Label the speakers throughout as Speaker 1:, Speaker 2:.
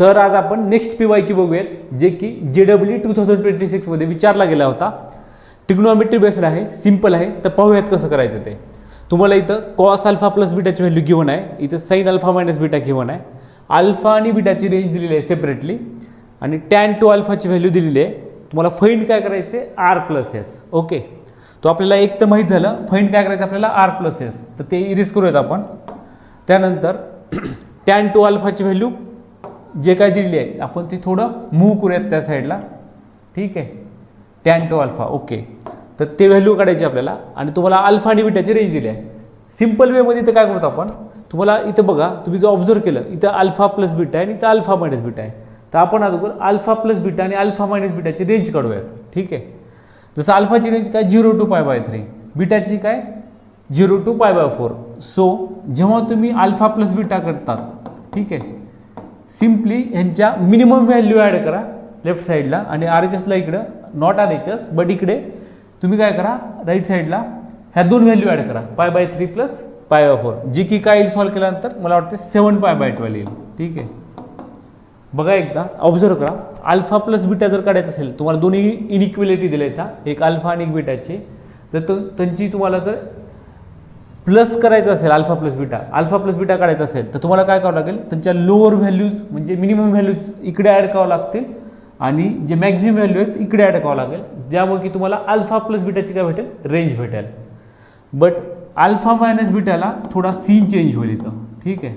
Speaker 1: तर आज आपण नेक्स्ट PYQ बघूयात, जे की JEE 2026 मध्ये विचारला गेला होता. ट्रिग्नोमेट्री बेस्ड आहे, सिंपल आहे. तर पाहूयात कसं करायचं ते. तुम्हाला इथं कॉस अल्फा प्लस बीटाची व्हॅल्यू गिवन आहे, इथं sine alpha minus beta given आहे, अल्फा आणि बीटाची रेंज दिलेली आहे सेपरेटली, आणि टॅन टू अल्फाची व्हॅल्यू दिलेली आहे. तुम्हाला फाइंड काय करायचं आहे, आर प्लस एस. ओके, तो आपल्याला एक तर माहीत झालं. फाइंड काय करायचं आपल्याला, आर प्लस एस. तर ते इरेज करूयात आपण. त्यानंतर टॅन टू अल्फाची व्हॅल्यू जे काय दिलेली आहे आपण ती थोडं मूव्ह करूयात त्या साईडला. ठीक आहे, टॅन टू अल्फा. ओके, तर ते व्हॅल्यू काढायची आपल्याला. आणि तुम्हाला अल्फा आणि बीटाची रेंज दिली आहे. सिंपल वेमध्ये इथं काय करतो आपण, तुम्हाला इथं बघा, तुम्ही जो ऑब्झर्व केलं इथं अल्फा प्लस बीटा आहे आणि इथं अल्फा मायनस बीटा आहे. तर आपण अगोदर अल्फा प्लस बीटा आणि अल्फा मायनस बीटाची रेंज काढूयात. ठीक आहे, जसं अल्फाची रेंज काय 0 to π/3, बीटाची काय 0 to π/4. सो जेव्हा तुम्ही अल्फा प्लस बीटा करतात, ठीक आहे, सिम्पली ह्यांच्या मिनिमम व्हॅल्यू ॲड करा लेफ्ट साईडला, आणि RHSला इकडं नॉट RHS बट इकडे तुम्ही काय करा, राईट साईडला ह्या दोन व्हॅल्यू ॲड करा, π/3 प्लस π/4, जी की काय येईल सॉल्व्ह केल्यानंतर मला वाटते 7 π/12 येईल. ठीक आहे, बघा एकदा ऑब्झर्व करा. अल्फा प्लस बीटा जर काढायचं असेल, तुम्हाला दोन्ही इनइक्वेलिटी दिल्या आहेत, एक अल्फा आणि एक बीटाची. तर त्यांची तुम्हाला जर प्लस करायचं असेल अल्फा प्लस बीटा काढायचं असेल, तर तुम्हाला काय करावं लागेल, त्यांच्या लोअर व्हॅल्यूज म्हणजे मिनिमम व्हॅल्यूज इकडे ॲड करावं लागतील, आणि जे मॅक्झिमम व्हॅल्यू आहे इकडे ॲड करावं लागेल, ज्यामुळे की तुम्हाला अल्फा प्लस बीटाची काय भेटेल, रेंज भेटेल. बट अल्फा मायनस बीटाला थोडा सीन चेंज होईल इथं. ठीक आहे,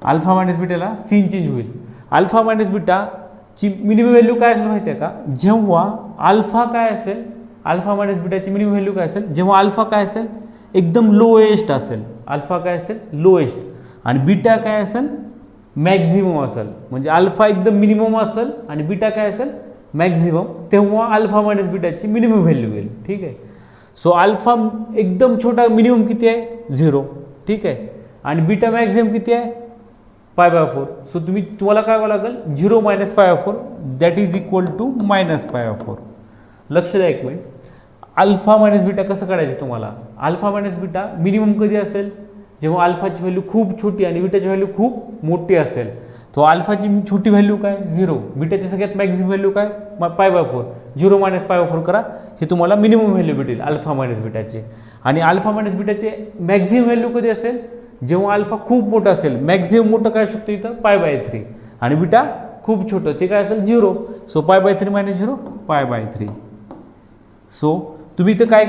Speaker 1: अल्फा मायनस बीटाला सीन चेंज होईल. अल्फा मायनस बीटाची मिनिमम व्हॅल्यू काय असेल माहिती आहे का, जेव्हा अल्फा काय असेल, अल्फा मायनस बीटाची मिनिमम व्हॅल्यू काय असेल, जेव्हा अल्फा काय असेल एकदम लोएस्ट असेल, अल्फा काय असेल लोएस्ट, आणि बीटा काय असेल मॅक्झिमम असेल. म्हणजे अल्फा एकदम मिनिमम असेल आणि बीटा काय असेल मॅक्झिमम, तेव्हा अल्फा मायनस बीटाची मिनिमम व्हॅल्यू येईल. ठीक आहे, सो अल्फा एकदम छोटा मिनिमम किती आहे 0. ठीक आहे, आणि बीटा मॅक्झिमम किती आहे π/4. सो तुम्हाला काय करावं लागेल, 0 - π/4 दॅट इज इक्वल टू -π/4. लक्ष द्या एक मिनिट. अल्फा मायनस बीटा कसं काढायचं तुम्हाला, अल्फा मायनस बीटा मिनिमम कधी असेल, जेव्हा अल्फाची व्हॅल्यू खूप छोटी आणि बीटाची व्हॅल्यू खूप मोठी असेल. तो अल्फाची छोटी व्हॅल्यू काय 0, बीटाची सगळ्यात मॅक्झिमम व्हॅल्यू काय π/4. 0 - π/4 करा, हे तुम्हाला मिनिमम व्हॅल्यू भेटेल अल्फा मायनस बीटाची. आणि अल्फा मायनस बीटाचे मॅक्झिमम व्हॅल्यू कधी असेल, जेव्हा अल्फा खूप मोठा असेल. मॅक्झिमम मोठं काय शकतो इथं π/3, आणि बीटा खूप छोटं ते काय असेल 0. सो π/3 - 0 π/3. सो तुम्ही इथं काय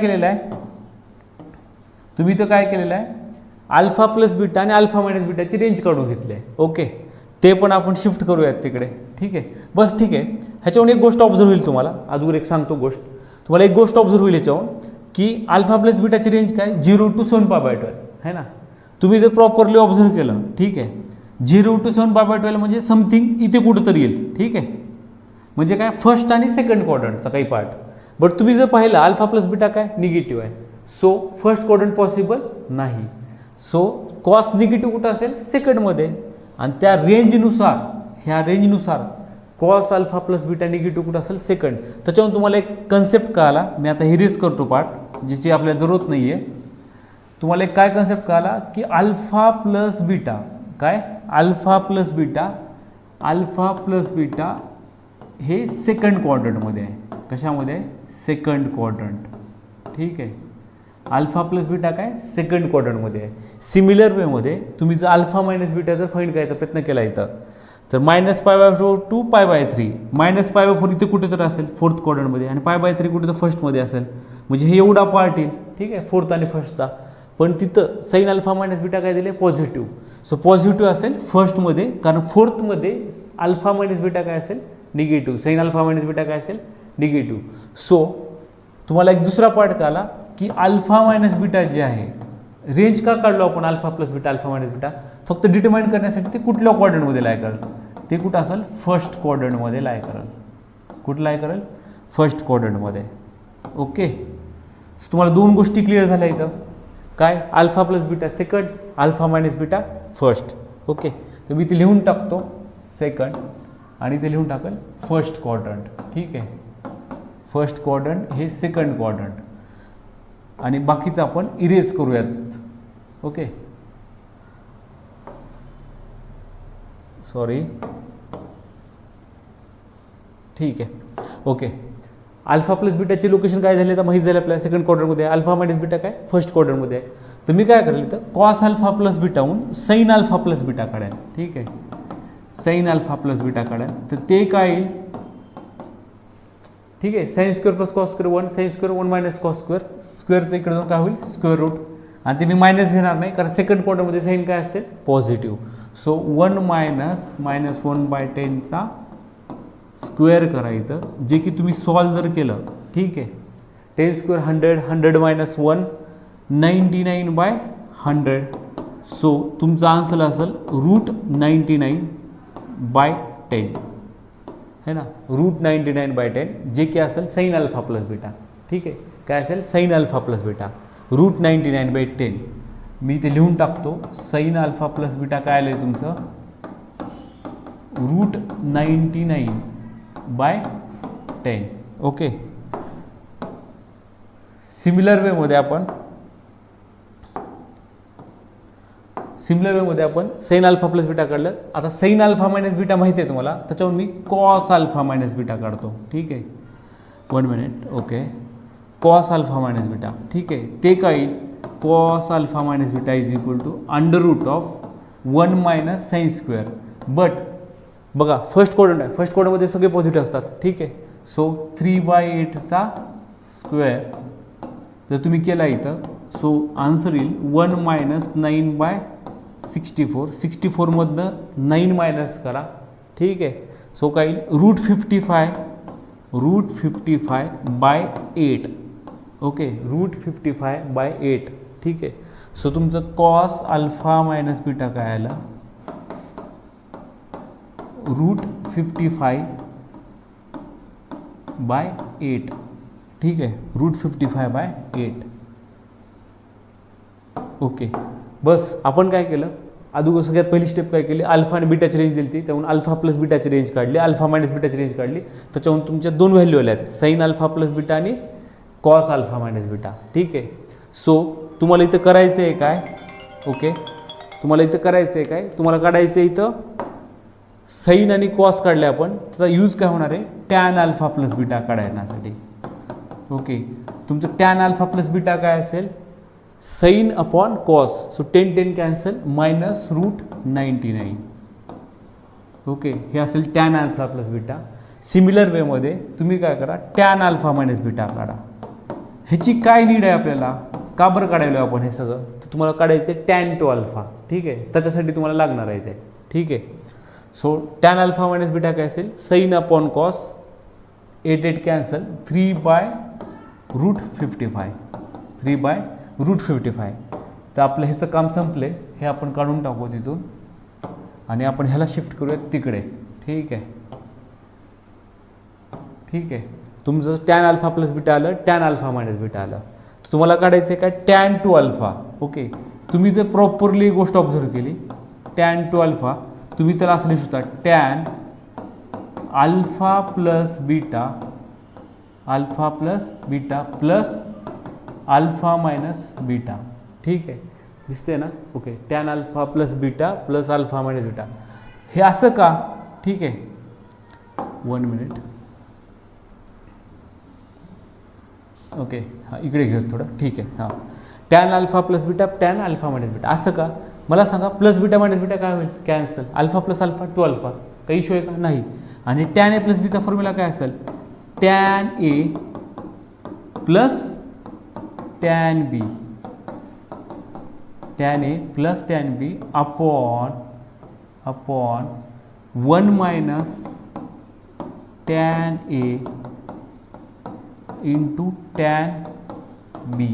Speaker 1: केलेलं आहे, अल्फा प्लस बीटा आणि अल्फा मायनस बीटाची रेंज काढून घेतली आहे. ओके, ते पण आपण शिफ्ट करूयात तिकडे. ठीक आहे, बस ठीक आहे. ह्याच्यावरून एक गोष्ट ऑब्झर्व होईल तुम्हाला, अगोदर एक सांगतो गोष्ट तुम्हाला, एक गोष्ट ऑब्झर्व होईल ह्याच्यावरून, की अल्फा प्लस बीटाची रेंज काय 0 to 7 π/12 आहे ना. तुम्ही जर प्रॉपरली ऑब्झर्व केलं, ठीक आहे, 0 to 7 π/12 म्हणजे समथिंग इथे कुठंतरी येईल. ठीक आहे, म्हणजे काय फर्स्ट आणि सेकंड क्वाड्रंटचा काही पार्ट. बट तुम्ही जर पाहिलं अल्फा प्लस बीटा काय निगेटिव्ह आहे, सो फर्स्ट क्वाड्रंट पॉसिबल नाही. सो कॉस निगेटिव्ह कुठं असेल सेकंडमध्ये, आणि त्या रेंजनुसार, ह्या रेंजनुसार cos alpha plus beta negative कुठं असेल सेकंड. त्याच्यावरून तुम्हाला एक कन्सेप्ट कळाला, मी आता हिरीज करतो पार्ट ज्याची आपल्याला जरूरत नाही आहे. तुम्हाला एक काय कन्सेप्ट कळाला, की अल्फा प्लस बीटा काय, अल्फा प्लस बीटा हे सेकंड क्वाड्रंटमध्ये आहे. कशामध्ये आहे, सेकंड क्वाड्रंट. ठीक आहे, अल्फा प्लस बीटा काय सेकंड क्वाड्रंटमध्ये आहे. सिमिलर वेमध्ये तुम्ही जर अल्फा मायनस बीटा जर फाइंड करायचा प्रयत्न केला इथं, तर -π/4 to π/3, -π/4 इथे कुठेतरी असेल फोर्थ क्वाड्रंटमध्ये, आणि π/3 कुठे तर फर्स्टमध्ये असेल. म्हणजे हे एवढा पार्ट येईल. ठीक आहे, फोर्थ आणि फर्स्टचा. पण तिथं साइन अल्फा मायनस बीटा काय दिले पॉझिटिव्ह. सो पॉझिटिव्ह असेल फर्स्टमध्ये, कारण फोर्थमध्ये अल्फा मायनस बीटा काय असेल negative, sign alpha minus beta काय असेल निगेटिव्ह. सो तुम्हाला एक दुसरा पार्ट कळाला, की अल्फा मायनस बीटा जे आहे, रेंज का काढलो आपण alpha plus beta alpha minus beta, फक्त डिटरमाइन करण्यासाठी ते कुठल्या क्वाड्रंटमध्ये लाय करेल, ते कुठं असेल फर्स्ट क्वाड्रंटमध्ये लाय करेल. कुठं लाय करेल, फर्स्ट क्वाड्रंटमध्ये. ओके, तुम्हाला दोन गोष्टी क्लिअर झाल्या इथं. काय, alpha plus beta second, alpha minus beta first. Okay, तर मी ते लिहून टाकतो सेकंड, आणि ते लिहून टाकेल फर्स्ट क्वाड्रंट. ठीक आहे, फर्स्ट क्वाड्रंट हे सेकंड क्वाड्रंट, आणि बाकीचं आपण इरेज करूयात. ओके, सॉरी, ठीक आहे. ओके, अल्फा प्लस बीटाचे लोकेशन काय झाले तर माहीत झालं आपल्याला, सेकंड क्वाड्रंटमध्ये आहे. अल्फा मायनस बीटा काय फर्स्ट क्वाड्रंटमध्ये आहे. तर मी काय करेल तर कॉस अल्फा प्लस बीटाहून साइन अल्फा प्लस बीटा काढेल. ठीक आहे, साइन अल्फा प्लस बीटा काढेल. तर ते काय येईल, ठीक आहे, sine square plus cos square 1, sine square 1 minus cos square, स्क्वेअरचं इकडे जाऊन काय होईल स्क्वेअर रूट, आणि ते मी मायनस घेणार नाही कारण सेकंड क्वाड्रंटमध्ये साइन काय असते पॉझिटिव्ह. सो 1 मायनस -1/10चा स्क्वेअर करायचं, जे की तुम्ही सॉल्व जर केलं, ठीक आहे, 10 स्क्वेअर 100, 100 मायनस 1 99/100. सो तुमचा आन्सर असेल √99/10 है ना, √99/10, जे की असेल साइन अल्फा प्लस बीटा. ठीक आहे, काय असेल साइन अल्फा प्लस बीटा √99/10. मी ते लिहून टाकतो. साइन अल्फा प्लस बीटा काय आलं तुमचं √99/10. ओके, सिमिलर वेमध्ये आपण साइन अल्फा प्लस बीटा काढलं. आता साइन अल्फा मायनस बीटा माहिती आहे तुम्हाला, त्याच्यावर मी कॉस अल्फा मायनस बीटा काढतो. ठीक आहे, 1 minute. Okay, cos alpha minus beta, ठीक आहे, ते काय येईल cos alpha minus beta is equal to √1 minus sine square. But बघा फर्स्ट क्वाड्रंट आहे, फर्स्ट क्वाड्रंटमध्ये सगळे पॉझिटिव्ह असतात. ठीक आहे, सो 3/8चा स्क्वेअर जर तुम्ही केला इथं, सो आन्सर येईल 1 मायनस 9/64. 64मधनं 9 मायनस करा. ठीक आहे, सो काय येईल √55/8. ओके, √55/8. ठीक आहे, सो तुमचं कॉस अल्फा मायनस बीटा काय आलं √55/8. ठीक आहे, √55/8. ओके, बस आपण काय केलं अगोदर सगळ्यात पहिली स्टेप काय केली, अल्फा आणि बीटाची रेंज दिली ती, त्याहून अल्फा प्लस बीटाची रेंज काढली, अल्फा मायनस बीटाची रेंज काढली. त्याच्याहून तुमच्या दोन व्हॅल्यू आल्या आहेत, साइन अल्फा प्लस बीटा आणि कॉस अल्फा मायनस बीटा. ठीक आहे, सो तुम्हाला इथं करायचं आहे काय, ओके, तुम्हाला इथं करायचं आहे काय, तुम्हाला काढायचं आहे इथं साइन आणि कॉस काढले आपण, त्याचा यूज काय होणार आहे टॅन अल्फा प्लस बीटा काढण्यासाठी. ओके, तुमचं टॅन अल्फा प्लस बीटा काय असेल sine upon cos, so 10 cancel -√99. Okay, हे असेल tan alpha plus beta. Similar वेमध्ये तुम्ही काय करा टॅन अल्फा मायनस बीटा काढा. ह्याची काय नीड आहे आपल्याला, का बरं काढायला आपण हे सगळं, तर तुम्हाला काढायचं आहे टॅन टू अल्फा. ठीक आहे, त्याच्यासाठी तुम्हाला लागणार आहे ते. ठीक आहे, so tan alpha minus beta काय असेल साइन अपॉन कॉस, 8 कॅन्सल 3/√55. 3/√55. तर आपलं ह्याचं काम संपलं आहे, हे आपण काढून टाकू तिथून आणि आपण ह्याला शिफ्ट करूयात तिकडे. ठीक आहे, ठीक आहे, तुमचं टॅन अल्फा प्लस बीटा आलं, टॅन अल्फा मायनस बीटा आलं. तर तुम्हाला काढायचं आहे काय टॅन टू अल्फा. ओके, तुम्ही जर प्रॉपरली गोष्ट ऑब्झर्व केली, टॅन टू अल्फा तुम्ही त्याला असं लिहू शकता tan alpha plus beta, alpha plus beta plus alpha minus beta. ठीक आहे, दिसते ना. Okay, tan alpha plus beta plus alpha minus beta, हे असं का. ठीक आहे, 1 मिनिट. ओके, हां इकडे घेऊ थोडं. ठीक आहे, हां tan alpha plus beta tan alpha minus beta असं का. मला सांगा प्लस बीटा मायनस बीटा काय होईल cancel, alpha plus alpha two alpha, काही इश्यू आहे का नाही. आणि टॅन ए प्लस बीचा फॉर्म्युला काय असेल tan A plus tan B, tan A plus tan B upon 1 minus tan A into tan B.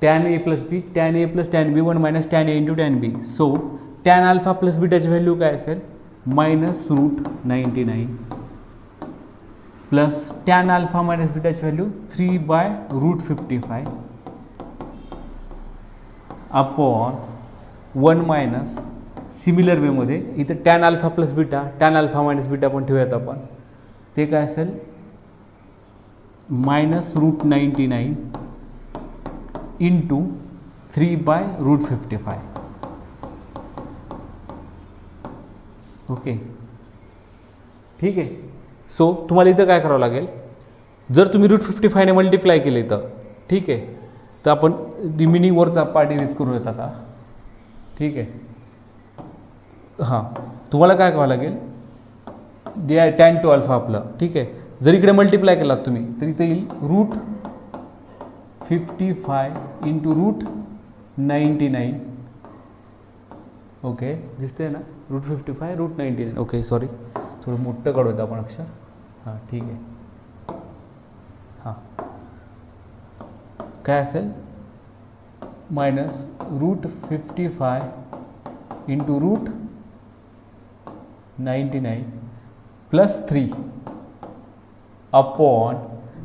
Speaker 1: Tan A plus B, tan A plus tan B, 1 minus tan A into tan B. So tan alpha plus बीटाची value काय असेल -√99 plus tan alpha minus बीटाची value 3/√55 upon 1 minus. Similar वेमध्ये इथं tan alpha plus beta tan alpha minus beta पण ठेवूयात आपण, ते काय असेल -√99 इंटू 3/√55. ओके, ठीक आहे. सो तुम्हाला इथं काय करावं लागेल, जर तुम्ही √55ने मल्टिप्लाय केले तर ठीक आहे, तर आपण रिमेनिंग वरचा पार्ट इरेज करूया त्याचा. ठीक आहे. हां, तुम्हाला काय करावं लागेल, जे आहे tan to अल्फा आपलं. ठीक आहे. जर इकडे मल्टिप्लाय केलात तुम्ही तर इथे येईल √55 इंटू √99. ओके, दिसते ना, √55 √99. ओके, सॉरी, थोडं मोठं काढूयात आपण अक्षर. हां, ठीक आहे. हां, काय असेल, मायनस √55 इंटू √99 प्लस 3 अपॉन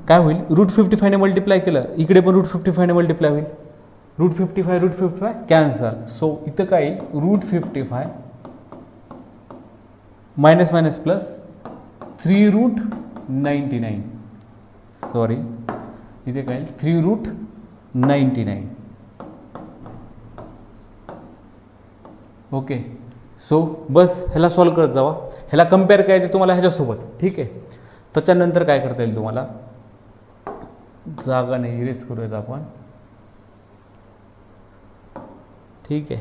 Speaker 1: काय होईल, √55ने मल्टिप्लाय केलं, इकडे पण √55ने मल्टिप्लाय होईल, √55 कॅन्सल. सो इथं काय येईल, √55 मायनस मायनस प्लस 3√99. सॉरी, इथे काय येईल, 3√99. ओके. सो बस ह्याला सॉल्व करत जावा. ह्याला कम्पेअर करायचं तुम्हाला ह्याच्यासोबत. ठीक आहे. त्याच्यानंतर काय करता येईल तुम्हाला, जागा नाही, इरेज करूयात आपण. ठीक आहे.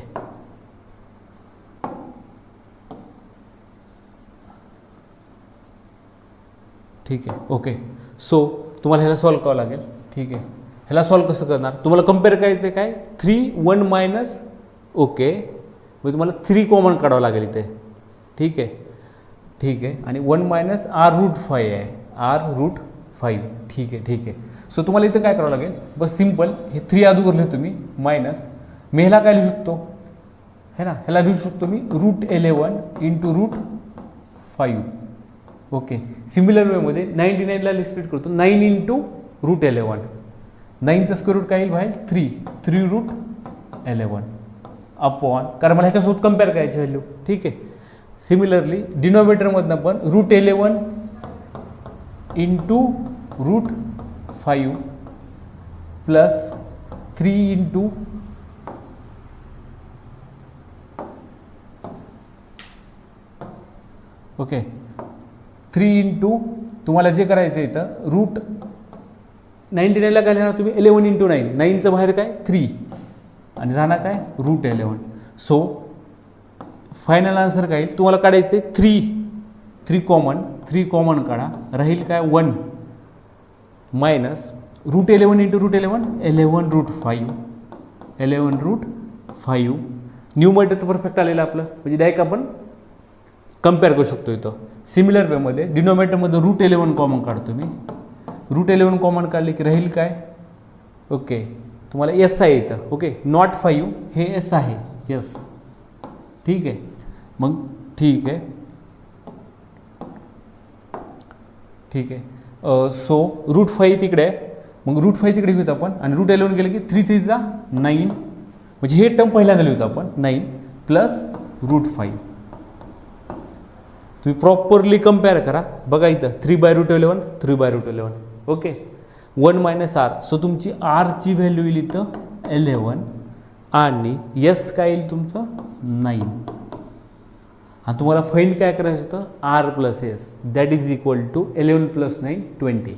Speaker 1: ठीक आहे. ओके. सो तुम्हाला ह्याला सॉल्व करावं लागेल. ठीक आहे. ह्याला सॉल्व कसं करणार, तुम्हाला कम्पेअर करायचं आहे काय, 3 1 मायनस. ओके, मग तुम्हाला 3 कॉमन काढावं लागेल इथे. ठीक आहे. ठीक आहे. आणि 1 मायनस r√5 आहे, r√5. ठीक आहे. ठीक आहे. सो तुम्हाला इथं काय करावं लागेल, बस सिम्पल, हे 3 अगोदर लिहू तुम्ही मायनस, मी ह्याला काय लिहू शकतो, है ना, ह्याला लिहू शकतो मी √11 इंटू √5. ओके. सिमिलर वेमध्ये 99ला लिस्टेड करतो, 9 इंटू √11. 9चा स्क्वेअर रूट काय येईल बाहेर, 3√11 अपॉन, कारण मला ह्याच्यासोबत कम्पेअर करायची व्हॅल्यू. ठीक आहे. सिमिलरली डिनॉमिनेटरमधनं पण √11 into √5 plus 3 into okay 3 into तुम्हाला जे करायचं आहे इथं √99ला काय लिहिणार तुम्ही, 11 इंटू 9, 9चं बाहेर काय 3 आणि राहणार काय √11. सो फायनल आन्सर काय येईल, तुम्हाला काढायचं आहे 3 कॉमन काढा, राहील काय 1 मायनस √11 इंटू √11 11√5 न्यूमरेटर तर परफेक्ट आलेलं आपलं, म्हणजे डायरेक्ट आपण कम्पेअर करू शकतो. इथं सिमिलर वेमध्ये डिनॉमिनेटरमध्ये √11 कॉमन काढतो मी, √11 कॉमन काढले की राहील काय, ओके, तुम्हाला एस आहे इथं. ओके, नॉट 5 हे एस आहे, यस. ठीक आहे. मग ठीक आहे. ठीक आहे. सो √5 तिकडे आहे, मग √5 तिकडे घेऊत आपण, आणि √11 गेलं की 3 3 जा 9, म्हणजे हे टर्म पहिल्यांदा लिहूत आपण 9 प्लस √5. तुम्ही प्रॉपरली कम्पेअर करा. बघा इथं 3/√11 3/√11. Okay, 1 minus r. सो तुमची rची व्हॅल्यू येईल इथं 11 आणि यस काय येईल तुमचं 9. आणि तुम्हाला फाईंड काय करायचं होतं, r plus S, that is equal to 11 + 9 20.